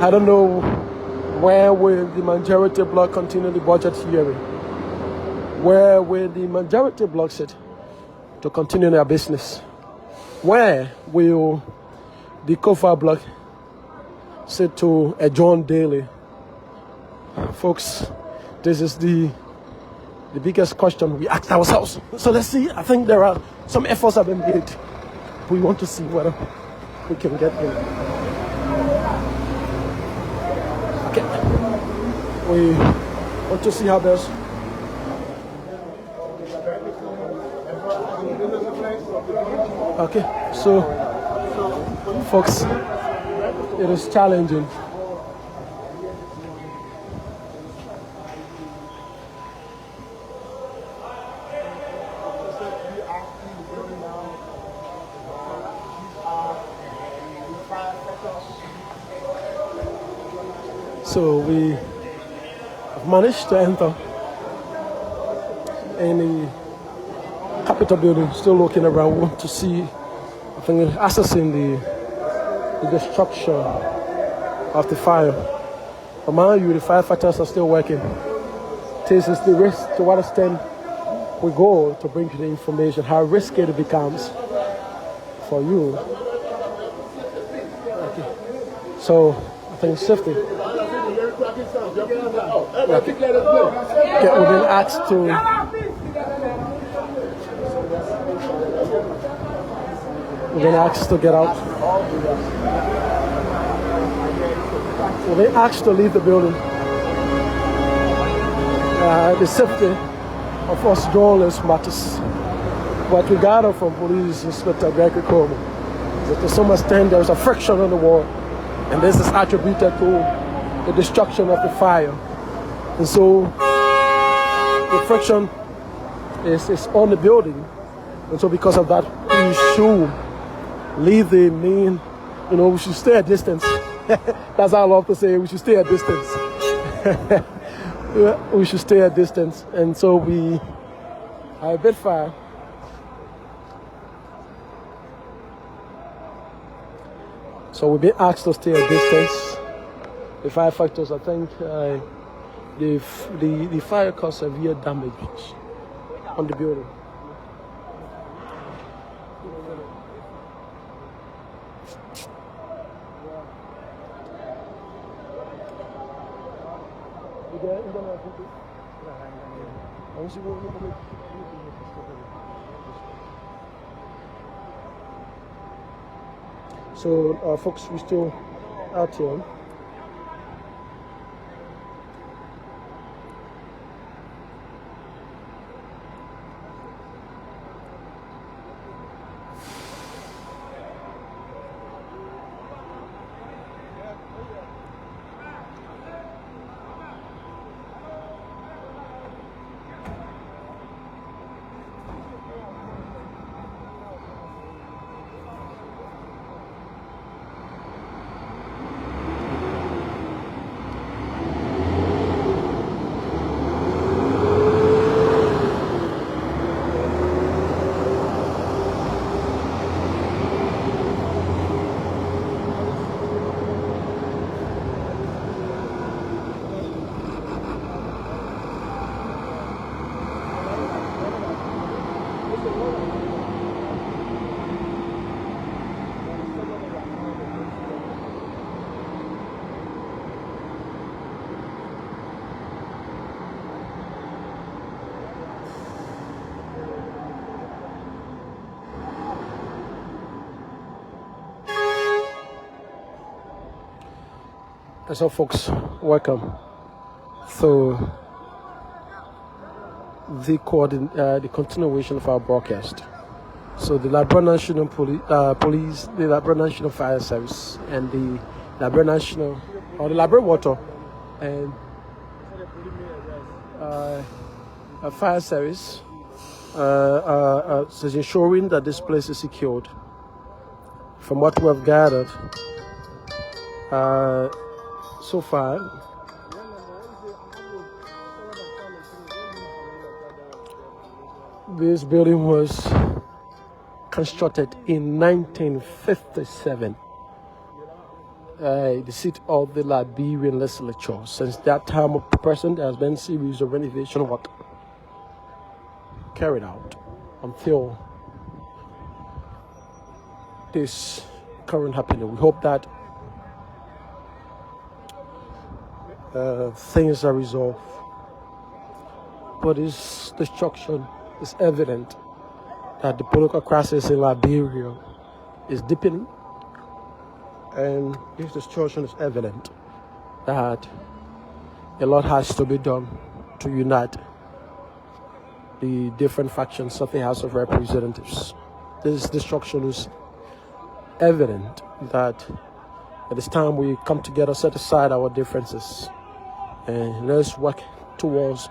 I don't know where will the majority bloc continue the budget hearing. Where will the majority bloc sit to continue their business? Where will the COFA bloc sit to adjourn daily? Folks, this is the biggest question we asked ourselves. So let's see. I think there are some efforts have been made. We want to see whether we can get in. Okay. We want to see how best. Okay, so folks, it is challenging. So we have managed to enter in the Capitol building, still looking around, want to see, I think, assessing the structure of the fire. But mind you, the firefighters are still working. This is the risk to what extent we go to bring you the information, how risky it becomes for you. Okay. So I think safety. Okay, we've been asked to We've been asked to get out. We've been asked to leave the building. The safety of us journalists matters. What we gather from Police Inspector Gregory Coleman is that to some extent there is a friction on the wall, and this is attributed to the destruction of the fire. And so the friction is on the building, and so because of that, we should leave the main, we should stay at distance. That's how I love to say, we should stay at distance. We should stay at distance, and so we are a bit far. So we've been asked to stay at distance. The firefighters, I think, the fire caused severe damage on the building. So, folks, we're still out here. So, folks, welcome. So, the continuation of our broadcast. So, the Liberia National Police, the Liberia National Fire Service, and the Liberia National, or the Liberia Water, and Fire Service is ensuring that this place is secured. From what we have gathered, so far, this building was constructed in 1957, the seat of the Liberian legislature. Since that time of present, there has been a series of renovation work carried out until this current happening. We hope that things are resolved, but this destruction is evident that the political crisis in Liberia is deepening, and this destruction is evident that a lot has to be done to unite the different factions of the House of Representatives. This destruction is evident that it is time we come together, set aside our differences, and let's work towards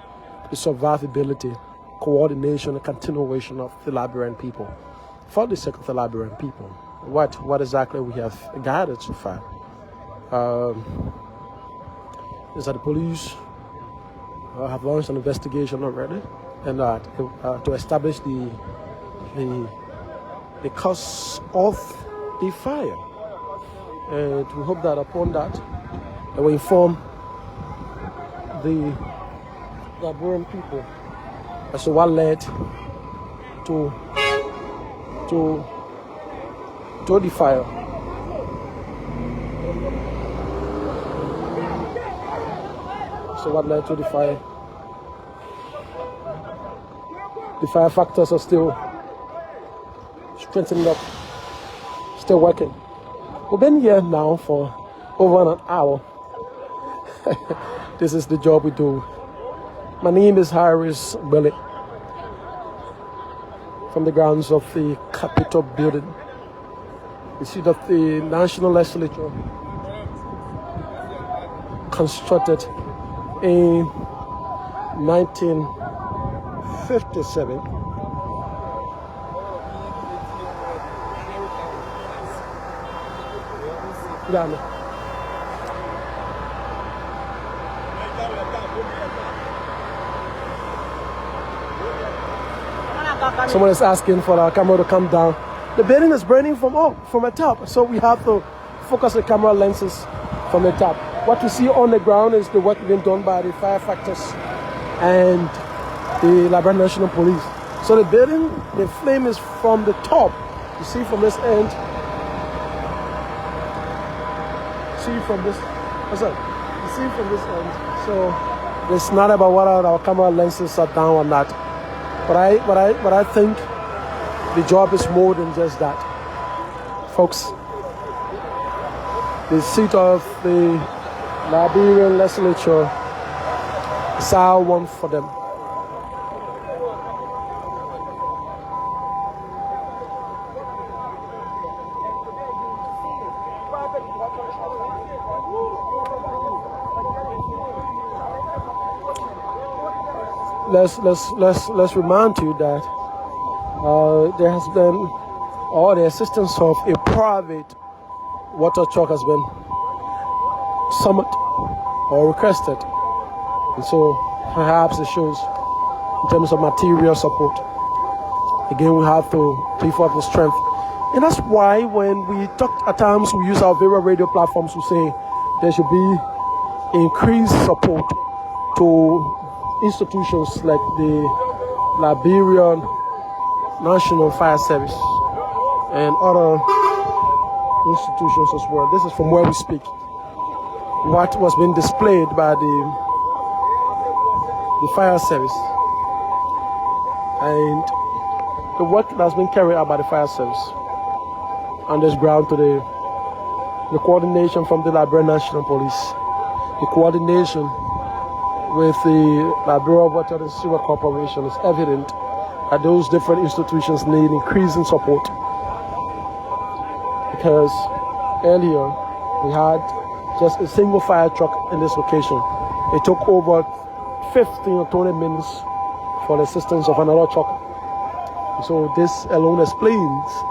the survivability, coordination, and continuation of the Liberian people, for the sake of the Liberian people. What exactly we have gathered so far is that the police have launched an investigation already, and to establish the cause of the fire. And we hope that upon that, they will inform the Liberian people as to what led to the fire. So what led to the fire? The fire factors are still strengthening up Still working. We've been here now for over an hour. This is the job we do. My name is Harris Billy, from the grounds of the Capitol building, the seat of the National Legislature, constructed in 1957. Yeah. Someone is asking for our camera to come down. The building is burning from the top, so we have to focus the camera lenses from the top. What you see on the ground is the work being done by the firefighters and the Liberia National Police. So the building, the flame is from the top. You see from this end. See from this. What's up? You see from this end. So it's not about whether our camera lenses are down or not. But I think the job is more than just that, folks. The seat of the Liberian legislature is our one for them. Let's remind you that there has been, or the assistance of a private water truck has been summoned or requested, and so perhaps it shows in terms of material support. Again, we have to pay for the strength, and that's why when we talk at times, we use our various radio platforms to say there should be increased support to institutions like the Liberian National Fire Service and other institutions as well. This is from where we speak. What was being displayed by the fire service and the work that's been carried out by the fire service on this ground today, the coordination from the Liberia National Police, the coordination with the Liberia Water and Sewer Corporation, is evident that those different institutions need increasing support. Because earlier we had just a single fire truck in this location. It took over 15 or 20 minutes for the assistance of another truck. So this alone explains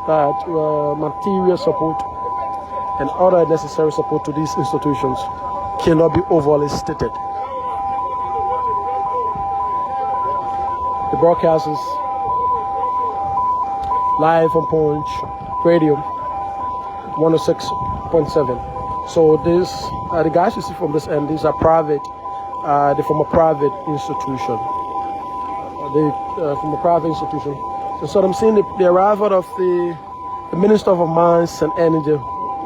that material support and other necessary support to these institutions cannot be overly stated. The broadcast is live on Punch Radio 106.7. So this, the guys you see from this end, these are private. They're from a private institution. From a private institution. So I'm seeing the arrival of the Minister of Mines and Energy,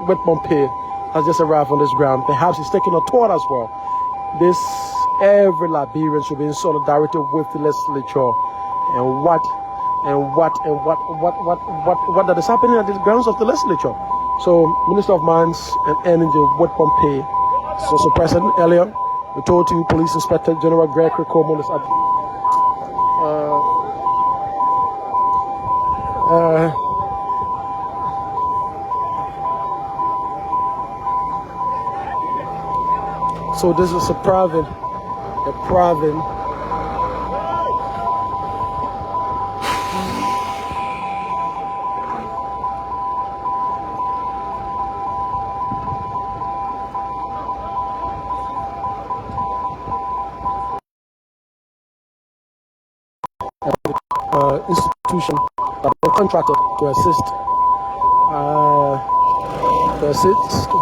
with Pompey, has just arrived on this ground. Perhaps he's taking a tour as well. Every Liberian should be in solidarity with the legislature and what that is happening at the grounds of the legislature. So, Minister of Mines and Energy, Wood Pompey, is also present earlier. We told you Police Inspector General Gregory Coleman is at. So this is a private. Institution that was contracted to assist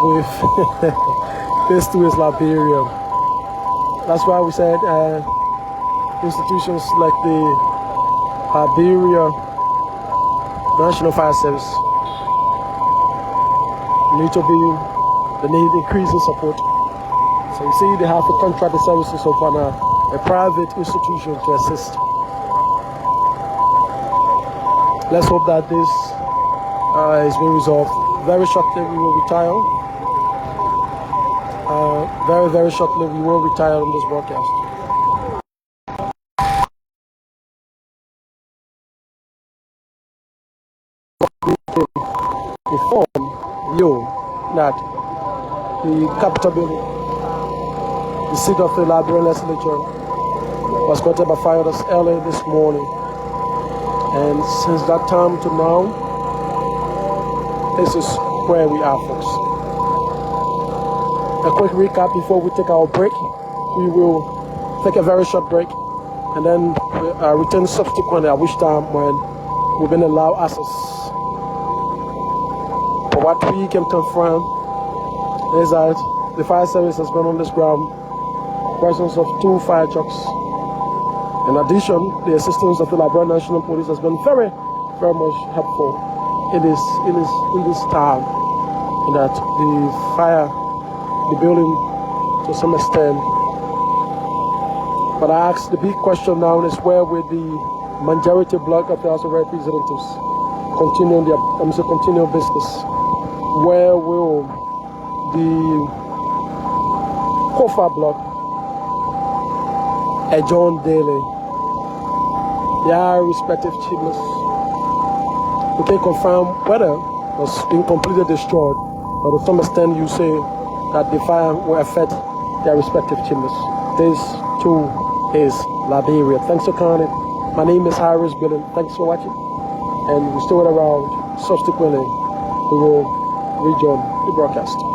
with this too is Liberia. That's why we said institutions like the Liberia National Fire Service they need increasing support. So you see they have to contract the services of a private institution to assist. Let's hope that this It's been resolved. Very shortly we will retire. Very shortly we will retire on this broadcast. Inform you that the Capitol building, the seat of the Liberian legislature, was caught by fire early this morning. And since that time to now, this is where we are, folks. A quick recap before we take our break. We will take a very short break and then return subsequently, at which time when we've been allowed access. But what we can confirm is that the fire service has been on this ground, presence of 2 fire trucks. In addition, the assistance of the Liberia National Police has been very much helpful. It is in this time that the building to some extent. But I ask the big question now is, where will the majority bloc of the House of Representatives continue business? Where will the COFA bloc adjourn daily their respective chambers? We can confirm whether it was being completely destroyed, but to some extent you say that the fire will affect their respective chambers. This too is Liberia. Thanks for coming. My name is Harris Billen. Thanks for watching, and we still around. Subsequently, we will rejoin the broadcast.